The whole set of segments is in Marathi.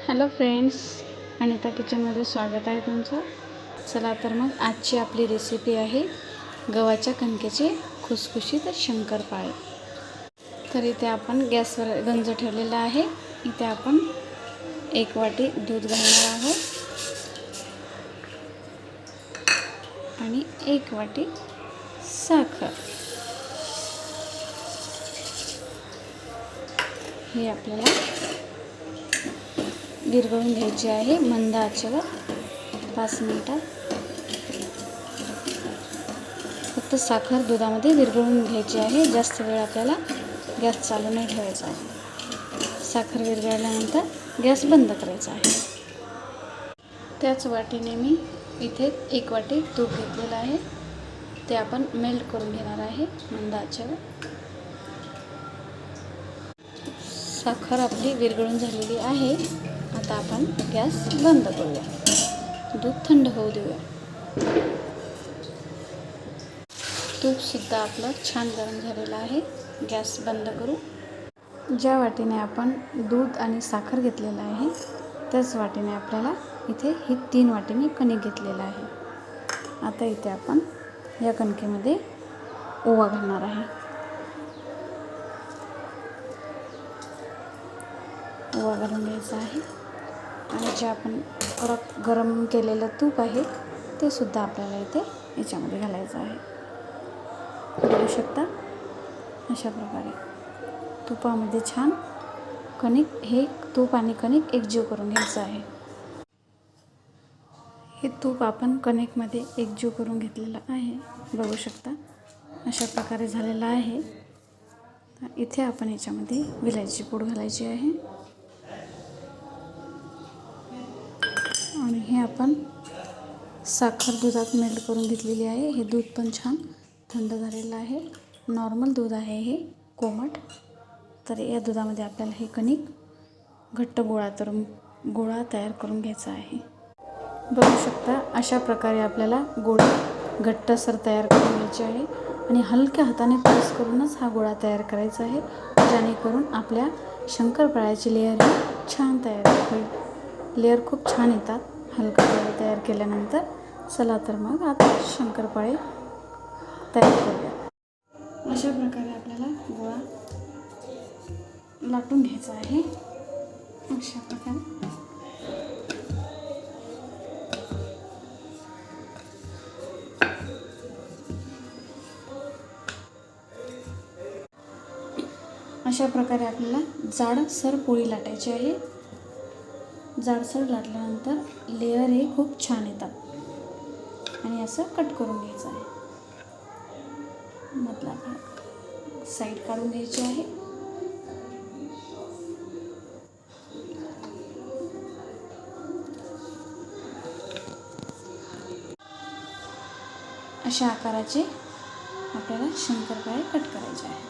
हॅलो फ्रेंड्स, अनिता किचनमध्ये स्वागत आहे तुमचं. चला तर मग आजची आपली रेसिपी आहे गव्हाच्या कणकेचे खुसखुशीत शंकरपाळे. तर इथे आपण गॅसवर गंज ठेवलेला आहे. इथे आपण 1 वाटी दूध घालणार आहोत आणि 1 वाटी साखर. हे आपल्याला विरघळून घ्यायचे आहे मंद आचेवर 5 मिनिटात. फक्त साखर दुधामध्ये विरघळून घ्यायची आहे. जास्त वेळ आपल्याला गॅस चालू नाही ठेवायचा आहे. साखर विरघळल्यानंतर गॅस बंद करायचा आहे. त्याच वाटीने मी इथे 1 वाटी तूप घेतलेलं आहे. ते आपण मेल्ट करून घेणार आहे मंद आचेवर. साखर आपली विरघळून झालेली आहे. आता आपण गॅस बंद करूया. दूध थंड होऊ देऊया. तूपसुद्धा आपलं छान गरम झालेलं आहे. गॅस बंद करू. ज्या वाटीने आपण दूध आणि साखर घेतलेलं आहे त्याच वाटीने आपल्याला इथे ही 3 वाटी मी कणिक घेतलेलं आहे. आता इथे आपण या कणकेमध्ये ओवा घालणार आहे. ओवा घालून घ्यायचा आहे आणि जे आपण कडक गरम केलेलं तूप आहे ते सुद्धा आपल्याला इथे याच्यामध्ये घालायचं आहे. बघू शकता अशा प्रकारे तुपामध्ये छान कणिक, हे तूप आणि कणिक एकजीव करून घ्यायचं आहे. हे तूप आपण कणिकमध्ये एकजीव करून घेतलेलं आहे. बघू शकता अशा प्रकारे झालेलं आहे. इथे आपण याच्यामध्ये विलायची पूड घालायची आहे आणि हे आपण साखर दुधात मेल्ट करून घेतलेली आहे. हे दूध पण छान थंड झालेलं आहे. नॉर्मल दूध आहे हे, कोमट. तर या दुधामध्ये आपल्याला हे कणिक घट्ट गोळा तयार करून घ्यायचा आहे. बघू शकता अशा प्रकारे आपल्याला गोळा घट्टसर तयार करून घ्यायचे आहे आणि हलक्या हाताने प्रेस करूनच हा गोळा तयार करायचा आहे, जेणेकरून आपल्या शंकरपाळ्याची लेअर ही छान तयार होईल. लेअर खूप छान येतात हलका गोळा तयार केल्यानंतर. चला तर मग आता शंकरपाळे तयार करूया. अशा प्रकारे आपल्याला गोळा लाटून घ्यायचा आहे. अशा प्रकारे आपल्याला जाडसर पोळी लाटायची आहे. जाडसर लाटल्यानंतर लेअर हे खूप छान येतात आणि असं कट करून घ्यायचं आहे. मधला भाग साईड काढून घ्यायची आहे. अशा आकाराचे आपल्याला शंकरपाळे कट करायचे आहे.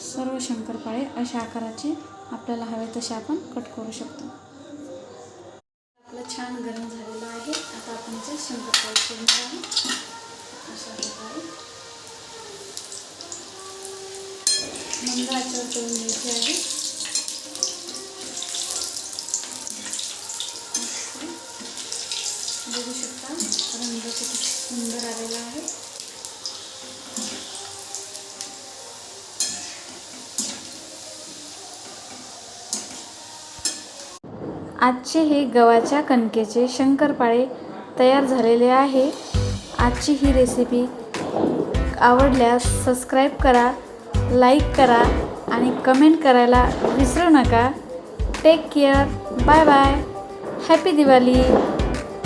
सर्व शंकरपाळे अशा आकाराचे आपल्याला हवे तसे आपण कट करू शकतो. आपलं छान गरम झालेलं आहे. आता आपण याचे शंकरपाळे तळणार आहे. अशा प्रकारे मंद आचेवर तळून घ्यायचे आहे. बघू शकता रंग किती सुंदर आलेला आहे. आजचे हे गव्हाच्या कणकेचे शंकरपाळे तयार झालेले आहे. आजची ही रेसिपी आवडल्यास सबस्क्राईब करा, लाईक करा आणि कमेंट करायला विसरू नका. Take care. Bye bye. Happy Diwali.